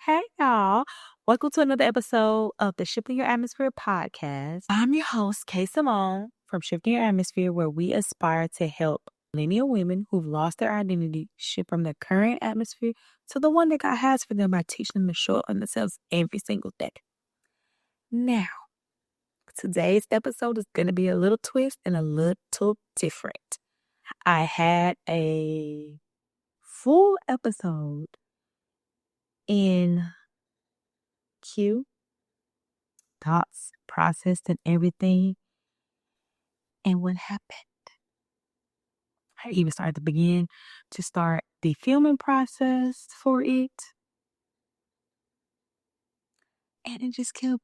Hey, y'all. Welcome to another episode of the Shifting Your Atmosphere podcast. I'm your host, Kay Simone from Shifting Your Atmosphere, where we aspire to help millennial women who've lost their identity shift from their current atmosphere to the one that God has for them by teaching them to show up on themselves every single day. Now, today's episode is going to be a little twist and a little different. I had a full episode in Q, thoughts, processed, and everything. And what happened? I even started to begin to start the filming process for it. And it just kept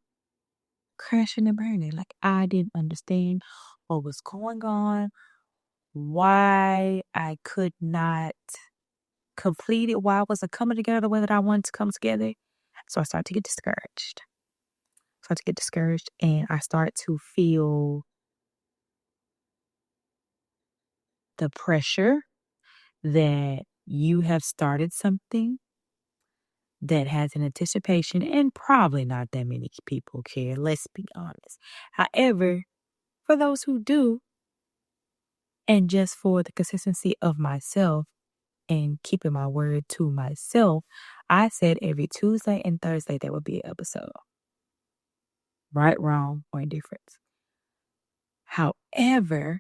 crashing and burning. Like I didn't understand what was going on, why I could not complete it, why I wasn't coming together the way that I wanted to come together. So I started to get discouraged. And I started to feel the pressure that you have started something that has an anticipation, and probably not that many people care, let's be honest. However, for those who do, and just for the consistency of myself and keeping my word to myself, I said every Tuesday and Thursday there would be an episode. Right, wrong, or indifference. However,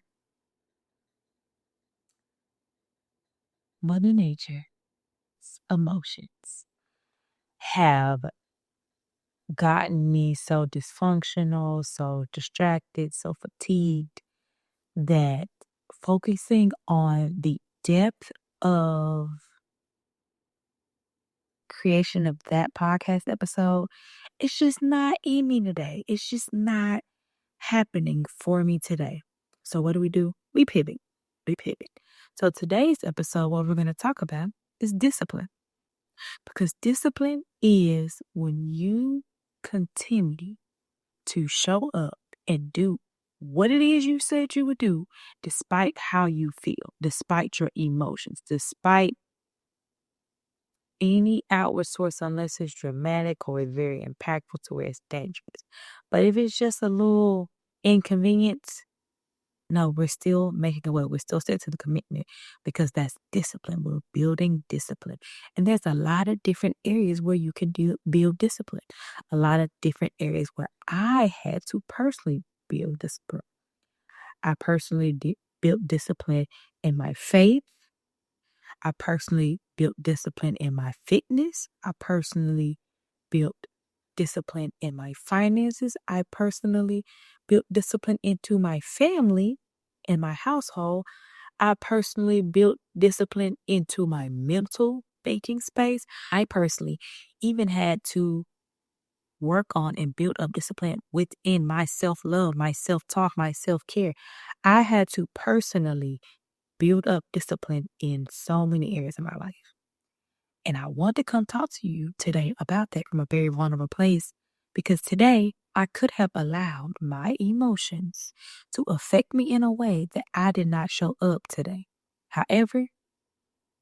Mother Nature's emotions have gotten me so dysfunctional, so distracted, so fatigued that focusing on the depth of creation of that podcast episode, it's just not in me today. It's just not happening for me today. So what do? We pivot. So today's episode, what we're going to talk about is discipline. Because discipline is when you continue to show up and do what it is you said you would do, despite how you feel, despite your emotions, despite any outward source, unless it's dramatic or very impactful to where it's dangerous. But if it's just a little inconvenience, no, we're still making it work. We're still sticking to the commitment because that's discipline. We're building discipline. And there's a lot of different areas where you can build discipline. A lot of different areas where I had to personally build discipline. I personally built discipline in my faith. I personally built discipline in my fitness. I personally built discipline in my finances. I personally built discipline into my family and my household. I personally built discipline into my mental baking space. I personally even had to work on and build up discipline within my self-love, my self-talk, my self-care. I had to personally build up discipline in so many areas of my life. And I want to come talk to you today about that from a very vulnerable place, because today I could have allowed my emotions to affect me in a way that I did not show up today. However,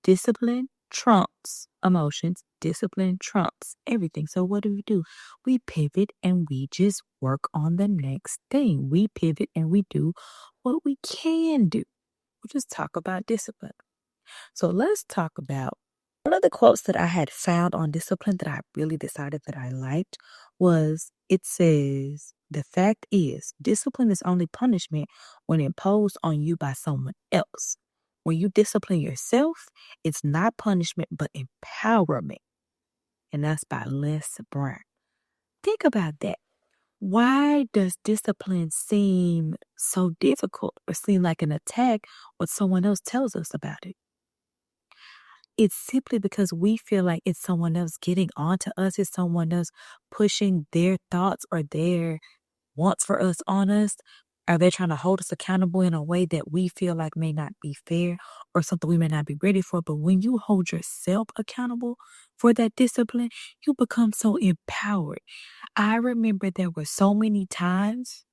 discipline trumps emotions. Discipline trumps everything. So what do? We pivot and we just work on the next thing. We pivot and we do what we can do. We'll just talk about discipline. So let's talk about one of the quotes that I had found on discipline that I really decided that I liked was, it says, the fact is, discipline is only punishment when imposed on you by someone else. When you discipline yourself, it's not punishment, but empowerment. And that's by Les Brown. Think about that. Why does discipline seem so difficult or seem like an attack when someone else tells us about it? It's simply because we feel like it's someone else getting onto us. It's someone else pushing their thoughts or their wants for us on us. Are they trying to hold us accountable in a way that we feel like may not be fair or something we may not be ready for? But when you hold yourself accountable for that discipline, you become so empowered. I remember there were so many times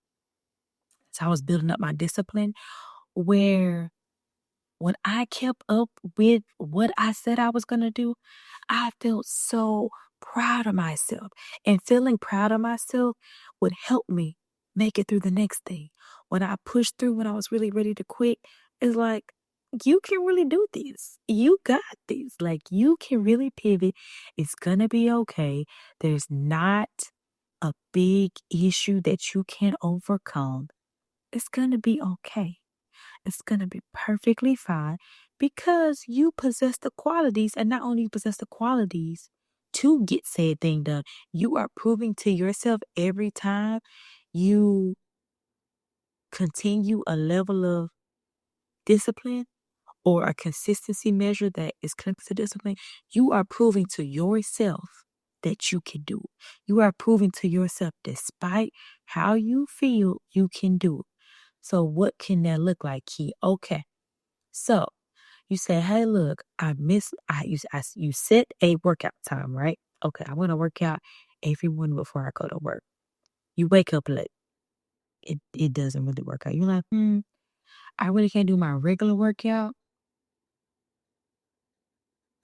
as I was building up my discipline where when I kept up with what I said I was going to do, I felt so proud of myself. And feeling proud of myself would help me make it through the next day. When I pushed through when I was really ready to quit, it's like, you can really do this. You got this. Like, you can really pivot. It's going to be okay. There's not a big issue that you can't overcome. It's going to be okay. It's going to be perfectly fine because you possess the qualities, and not only you possess the qualities to get said thing done, you are proving to yourself every time you continue a level of discipline or a consistency measure that is connected to discipline, you are proving to yourself that you can do it. You are proving to yourself, despite how you feel, you can do it. So what can that look like, Key? Okay. So you say, hey, look, you set a workout time, right? Okay, I'm going to work out every morning before I go to work. You wake up late. It doesn't really work out. You're like, I really can't do my regular workout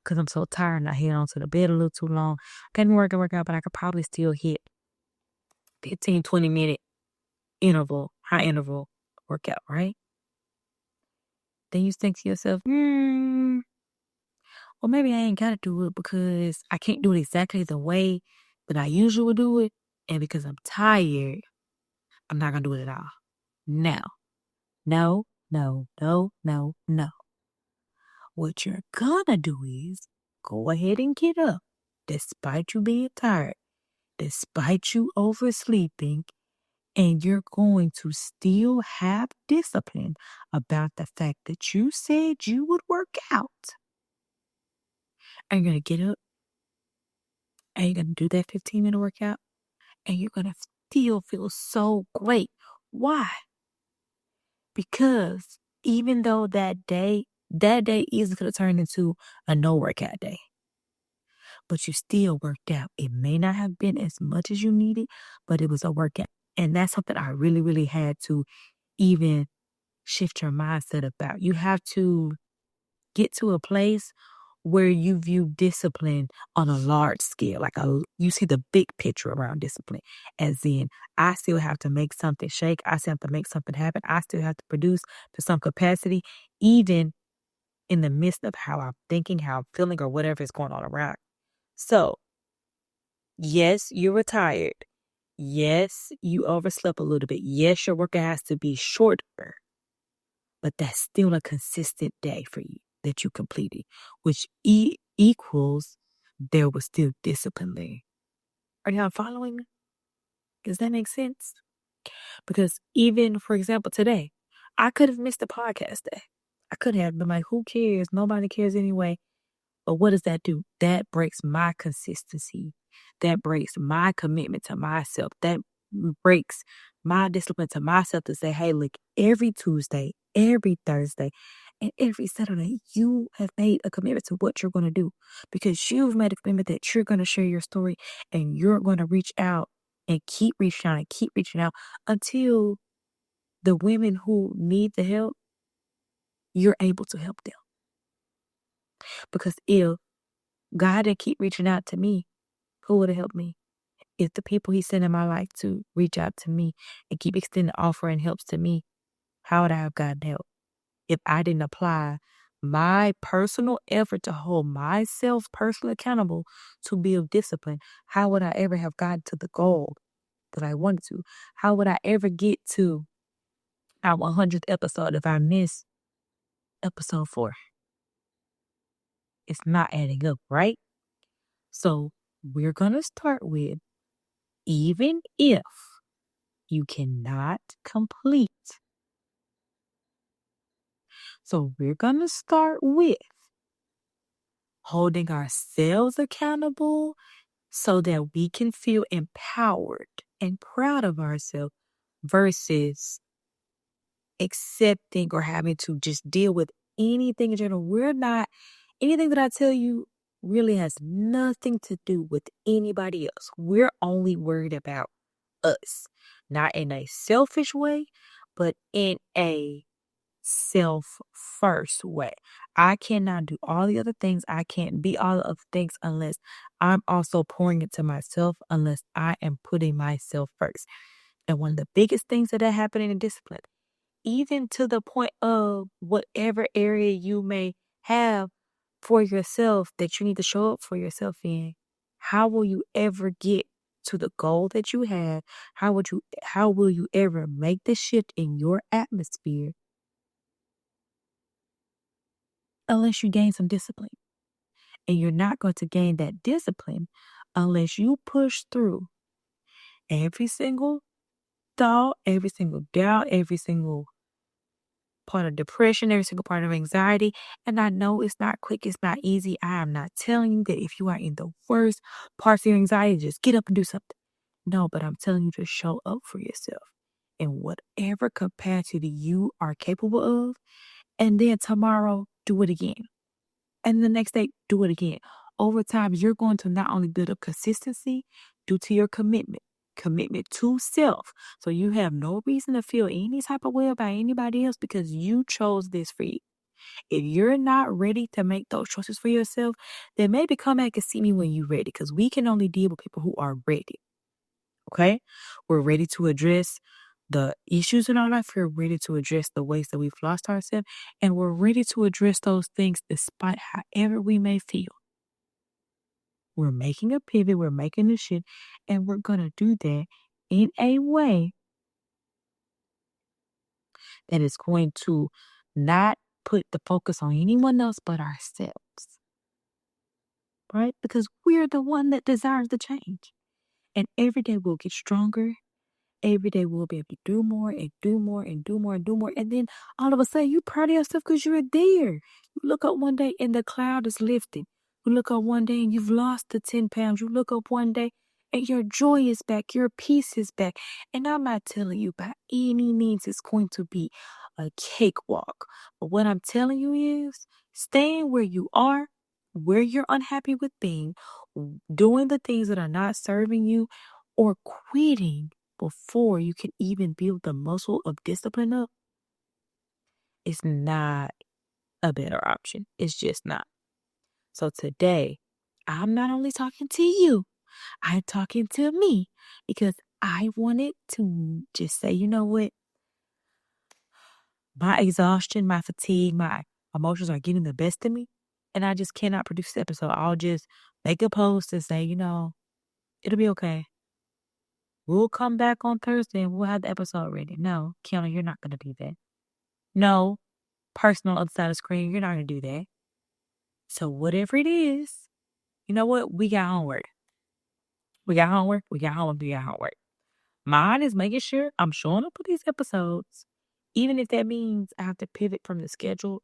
because I'm so tired and I head onto the bed a little too long. Can't work out, but I could probably still hit 15, 20-minute high interval workout, right? Then you think to yourself, well, maybe I ain't got to do it because I can't do it exactly the way that I usually do it. And because I'm tired, I'm not going to do it at all. Now, no, no, no, no, no. What you're going to do is go ahead and get up, despite you being tired, despite you oversleeping, and you're going to still have discipline about the fact that you said you would work out. And you're going to get up and you're going to do that 15-minute workout and you're going to still feel so great. Why? Because even though that day easily could have turned into a no workout day, but you still worked out. It may not have been as much as you needed, but it was a workout. And that's something I really, really had to even shift your mindset about. You have to get to a place where you view discipline on a large scale, you see the big picture around discipline, as in, I still have to make something shake. I still have to make something happen. I still have to produce to some capacity, even in the midst of how I'm thinking, how I'm feeling, or whatever is going on around. So, yes, you're retired. Yes, you overslept a little bit. Yes, your workout has to be shorter, but that's still a consistent day for you that you completed, which equals there was still discipline there. Are y'all following me? Does that make sense? Because even, for example, today, I could have missed a podcast day. I could have been like, who cares? Nobody cares anyway. But what does that do? That breaks my consistency. That breaks my commitment to myself. That breaks my discipline to myself to say, hey, look, every Tuesday, every Thursday, and every Saturday, you have made a commitment to what you're going to do because you've made a commitment that you're going to share your story and you're going to reach out and keep reaching out until the women who need the help, you're able to help them. Because if God didn't keep reaching out to me, who would have helped me? If the people he sent in my life to reach out to me and keep extending offering helps to me, how would I have gotten help? If I didn't apply my personal effort to hold myself personally accountable to build discipline, how would I ever have gotten to the goal that I wanted to? How would I ever get to our 100th episode if I miss episode 4? It's not adding up, right? So we're going to start with, even if you cannot complete. So we're going to start with holding ourselves accountable so that we can feel empowered and proud of ourselves versus accepting or having to just deal with anything in general. Anything that I tell you really has nothing to do with anybody else. We're only worried about us, not in a selfish way, but in a self first way. I cannot do all the other things. I can't be all the other things unless I'm also pouring into myself, unless I am putting myself first. And one of the biggest things that happen in discipline, even to the point of whatever area you may have for yourself that you need to show up for yourself in, how will you ever get to the goal that you have? How will you ever make the shift in your atmosphere unless you gain some discipline? And you're not going to gain that discipline unless you push through every single thought, every single doubt, every single part of depression, every single part of anxiety. And I know it's not quick, it's not easy. I am not telling you that if you are in the worst parts of your anxiety, just get up and do something. No, but I'm telling you to show up for yourself in whatever capacity you are capable of. And then tomorrow, do it again. And the next day, do it again. Over time, you're going to not only build up consistency due to your commitment to self. So you have no reason to feel any type of way about anybody else because you chose this for you. If you're not ready to make those choices for yourself, then maybe come back and see me when you're ready because we can only deal with people who are ready. Okay? We're ready to address the issues in our life. We're ready to address the ways that we've lost ourselves. And we're ready to address those things despite however we may feel. We're making a pivot, we're making a shift, and we're going to do that in a way that is going to not put the focus on anyone else but ourselves, right? Because we're the one that desires the change. And every day we'll get stronger. Every day we'll be able to do more and do more and do more and do more. And then all of a sudden you proud of yourself because you're there. You look up one day and the cloud is lifted. You look up one day and you've lost the 10 pounds. You look up one day and your joy is back. Your peace is back. And I'm not telling you by any means it's going to be a cakewalk. But what I'm telling you is staying where you are, where you're unhappy with being, doing the things that are not serving you, or quitting before you can even build the muscle of discipline up is not a better option. It's just not. So today, I'm not only talking to you, I'm talking to me because I wanted to just say, you know what? My exhaustion, my fatigue, my emotions are getting the best of me. And I just cannot produce this episode. I'll just make a post and say, it'll be okay. We'll come back on Thursday and we'll have the episode ready. No, Kiana, you're not going to do that. No, personal other side of the screen, you're not going to do that. So whatever it is, you know what? We got homework. We got homework. We got homework. We got homework. Mine is making sure I'm showing up for these episodes, even if that means I have to pivot from the scheduled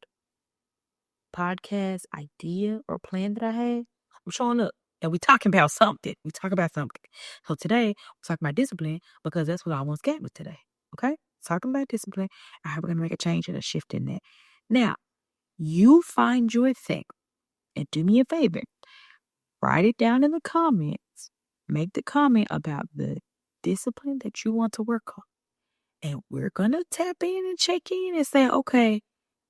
podcast idea or plan that I had. I'm showing up. And we talking about something. We talk about something. So today, we're talking about discipline because that's what I almost got with today. Okay? Talking about discipline. I hope we're going to make a change and a shift in that. Now, you find your thing. And do me a favor. Write it down in the comments. Make the comment about the discipline that you want to work on. And we're going to tap in and check in and say, okay,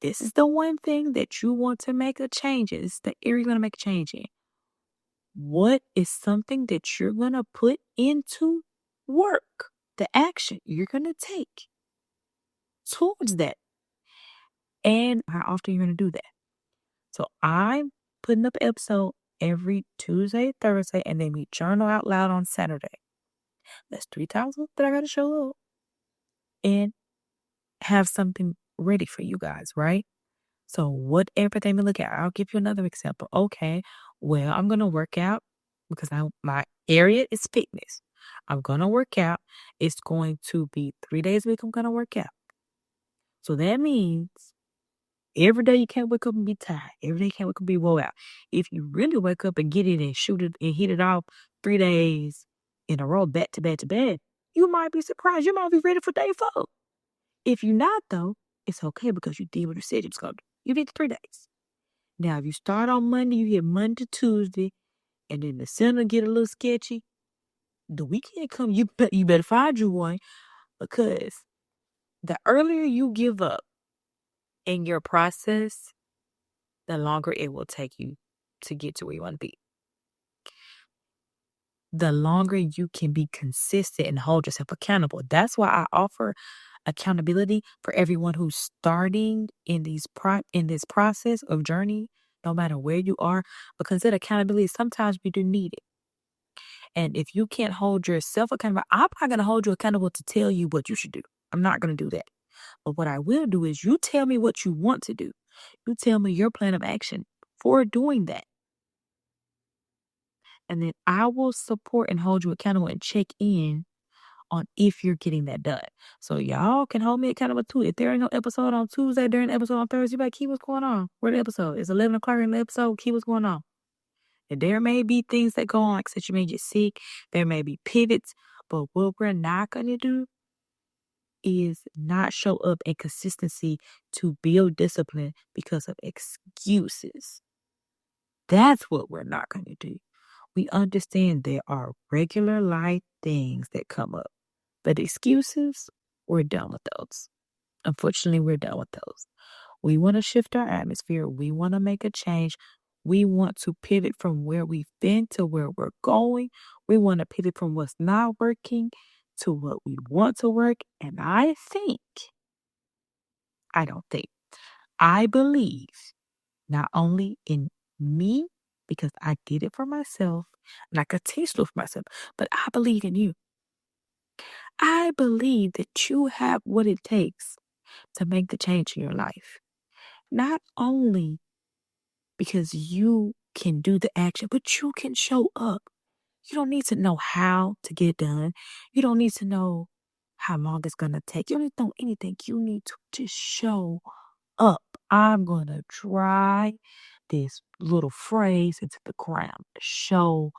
this is the one thing that you want to make a change in. This is the area you're going to make a change in. What is something that you're going to put into work? The action you're going to take towards that. And how often you're going to do that. So I'm putting up an episode every Tuesday, Thursday, and then we journal out loud on Saturday. That's 3 times that I got to show up and have something ready for you guys, right? So whatever they may look at, I'll give you another example. Okay, well, I'm going to work out because my area is fitness. I'm going to work out. It's going to be 3 days a week I'm going to work out. So that means every day you can't wake up and be tired. Every day you can't wake up and be wore out. If you really wake up and get it and shoot it and hit it off 3 days in a row, back to back to back, you might be surprised. You might be ready for day 4. If you're not, though, it's okay because you did what you said you was going to do. You did 3 days. Now, if you start on Monday, you hit Monday to Tuesday, and then the center get a little sketchy, the weekend come, you better find you one because the earlier you give up in your process, the longer it will take you to get to where you want to be. The longer you can be consistent and hold yourself accountable. That's why I offer accountability for everyone who's starting in this process of journey, no matter where you are, because that accountability sometimes we do need it. And if you can't hold yourself accountable, I'm not gonna hold you accountable to tell you what you should do. I'm not gonna do that. But what I will do is you tell me what you want to do. You tell me your plan of action for doing that. And then I will support and hold you accountable and check in on if you're getting that done. So y'all can hold me accountable too. If there ain't no episode on Tuesday, during the episode on Thursday, you better keep what's going on. Where the episode? It's 11 o'clock in the episode. Keep what's going on. And there may be things that go on, like I said, you may get sick. There may be pivots. But what we're not going to do is not show up in consistency to build discipline because of excuses. That's what we're not going to do. We understand there are regular life things that come up, but excuses, we're done with those. Unfortunately, we're done with those. We want to shift our atmosphere. We want to make a change. We want to pivot from where we've been to where we're going. We want to pivot from what's not working to what we want to work. And I believe not only in me, because I did it for myself and I continue to do it for myself, but I believe in you. I believe that you have what it takes to make the change in your life. Not only because you can do the action, but you can show up. You don't need to know how to get it done. You don't need to know how long it's going to take. You don't need to know anything. You need to just show up. I'm going to drive this little phrase into the ground. Show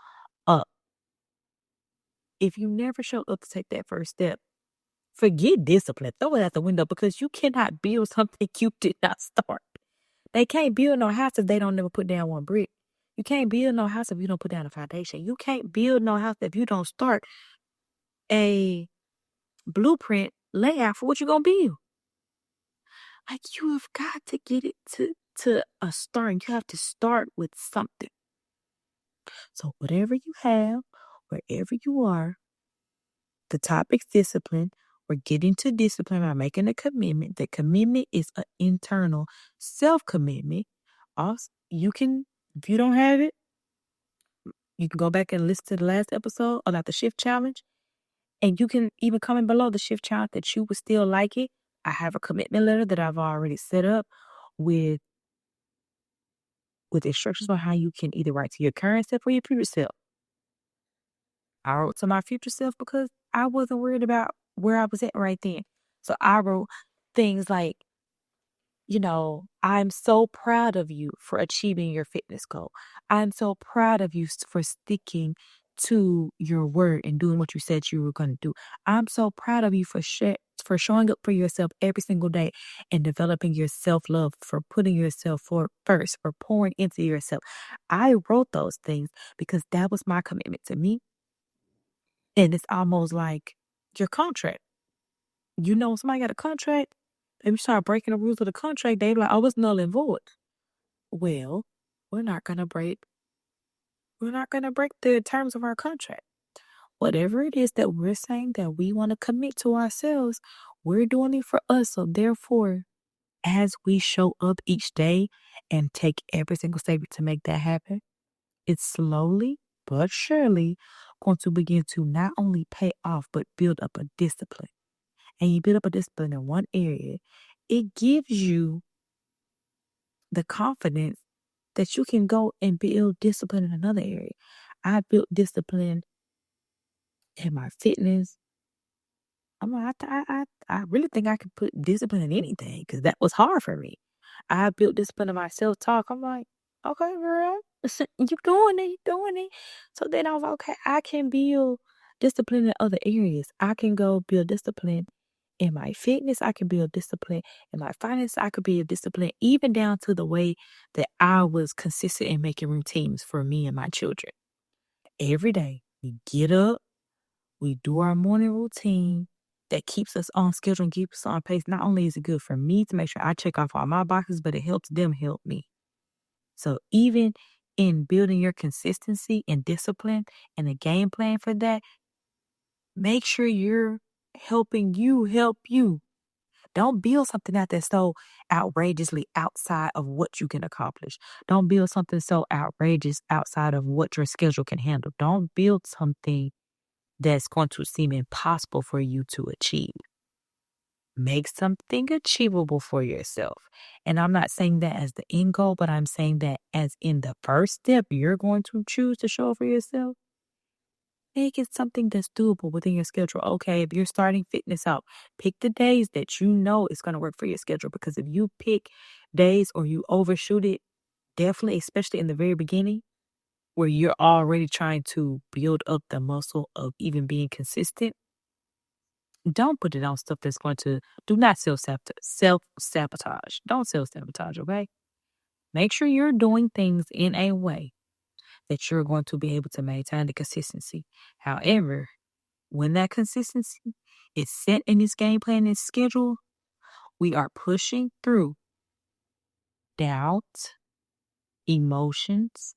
up. If you never show up to take that first step, forget discipline. Throw it out the window because you cannot build something you did not start. They can't build no house if they don't never put down one brick. You can't build no house if you don't put down a foundation. You can't build no house if you don't start a blueprint layout for what you're gonna build. Like you have got to get it to a start. You have to start with something. So whatever you have, wherever you are, the topic's discipline. We're getting to discipline by making a commitment. The commitment is an internal self-commitment. Also, you can, if you don't have it, you can go back and listen to the last episode about the shift challenge. And you can even comment below the shift challenge that you would still like it. I have a commitment letter that I've already set up with instructions on how you can either write to your current self or your future self. I wrote to my future self because I wasn't worried about where I was at right then. So I wrote things like, I'm so proud of you for achieving your fitness goal. I'm so proud of you for sticking to your word and doing what you said you were going to do. I'm so proud of you for showing up for yourself every single day and developing your self-love, for putting yourself first, for pouring into yourself. I wrote those things because that was my commitment to me. And it's almost like your contract. Somebody got a contract, and you start breaking the rules of the contract, they like, oh, it's null and void. Well, we're not gonna break the terms of our contract. Whatever it is that we're saying that we want to commit to ourselves, we're doing it for us. So therefore, as we show up each day and take every single step to make that happen, it's slowly but surely going to begin to not only pay off, but build up a discipline. And you build up a discipline in one area, it gives you the confidence that you can go and build discipline in another area. I built discipline in my fitness. I really think I could put discipline in anything because that was hard for me. I built discipline in my self-talk. I'm like, okay, girl, you doing it, you doing it. So then I was like, okay, I can build discipline in other areas. I can go build discipline in my fitness. I can build discipline in my finance. I could build discipline even down to the way that I was consistent in making routines for me and my children. Every day we get up, we do our morning routine, that keeps us on schedule and keeps us on pace. Not only is it good for me to make sure I check off all my boxes, but it helps them help me. So even in building your consistency and discipline and a game plan for that, make sure you're helping you help you. Don't build something out that's so outrageously outside of what you can accomplish. Don't build something so outrageous outside of what your schedule can handle. Don't build something that's going to seem impossible for you to achieve. Make something achievable for yourself. And I'm not saying that as the end goal, but I'm saying that as in the first step you're going to choose to show up for yourself. Make it something that's doable within your schedule. Okay, if you're starting fitness out, pick the days that you know is going to work for your schedule. Because if you pick days or you overshoot it, definitely, especially in the very beginning, where you're already trying to build up the muscle of even being consistent, don't put it on stuff that's going to do not self-sabotage. Don't self-sabotage, okay? Make sure you're doing things in a way that you're going to be able to maintain the consistency. However, when that consistency is set in this game plan and schedule, we are pushing through doubt, emotions,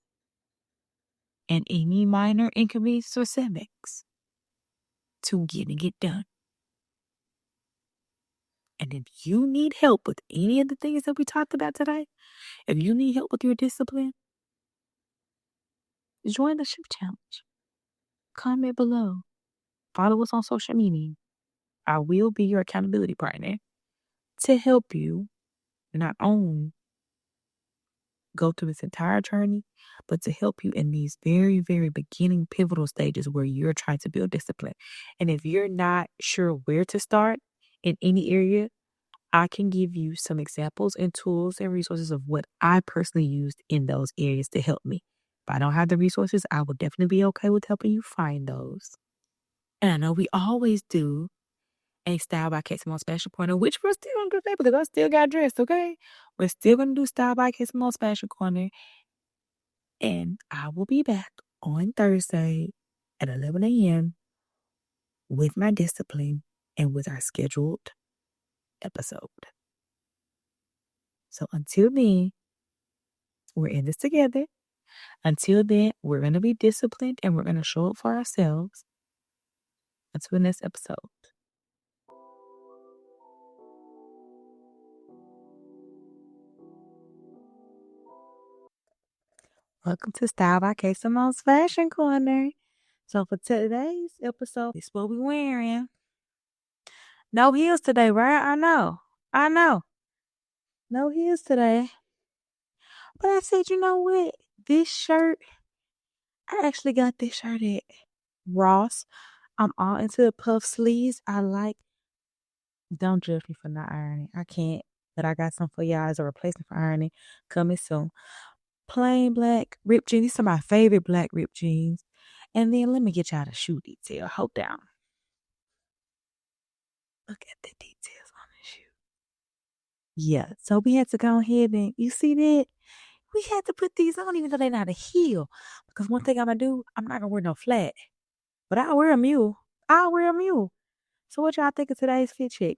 and any minor inconvenience or setbacks to getting it done. And if you need help with any of the things that we talked about today, if you need help with your discipline, join the Shift Challenge. Comment below. Follow us on social media. I will be your accountability partner to help you not only go through this entire journey, but to help you in these very, very beginning pivotal stages where you're trying to build discipline. And if you're not sure where to start in any area, I can give you some examples and tools and resources of what I personally used in those areas to help me. If I don't have the resources, I will definitely be okay with helping you find those. And I know we always do a Style by Kate Simone special corner, which we're still going to do today because I still got dressed, okay? We're still going to do Style by Kate Simone special corner. And I will be back on Thursday at 11 a.m. with my discipline and with our scheduled episode. So until then, we're in this together. Until then, we're going to be disciplined and we're going to show up for ourselves. Until the next episode. Welcome to Style by Kate Simone's Fashion Corner. So for today's episode, this is what we're wearing. No heels today, right? I know. No heels today. But I said, you know what? This shirt, I actually got this shirt at Ross. I'm all into the puff sleeves. Don't judge me for not ironing. I can't. But I got some for y'all as a replacement for ironing coming soon. Plain black ripped jeans. These are my favorite black ripped jeans. And then let me get y'all the shoe detail. Hold down. Look at the details on the shoe. Yeah, so we had to go ahead and, you see that? We had to put these on even though they're not a heel. Because one thing I'm going to do, I'm not going to wear no flat. But I'll wear a mule. So what y'all think of today's fit check?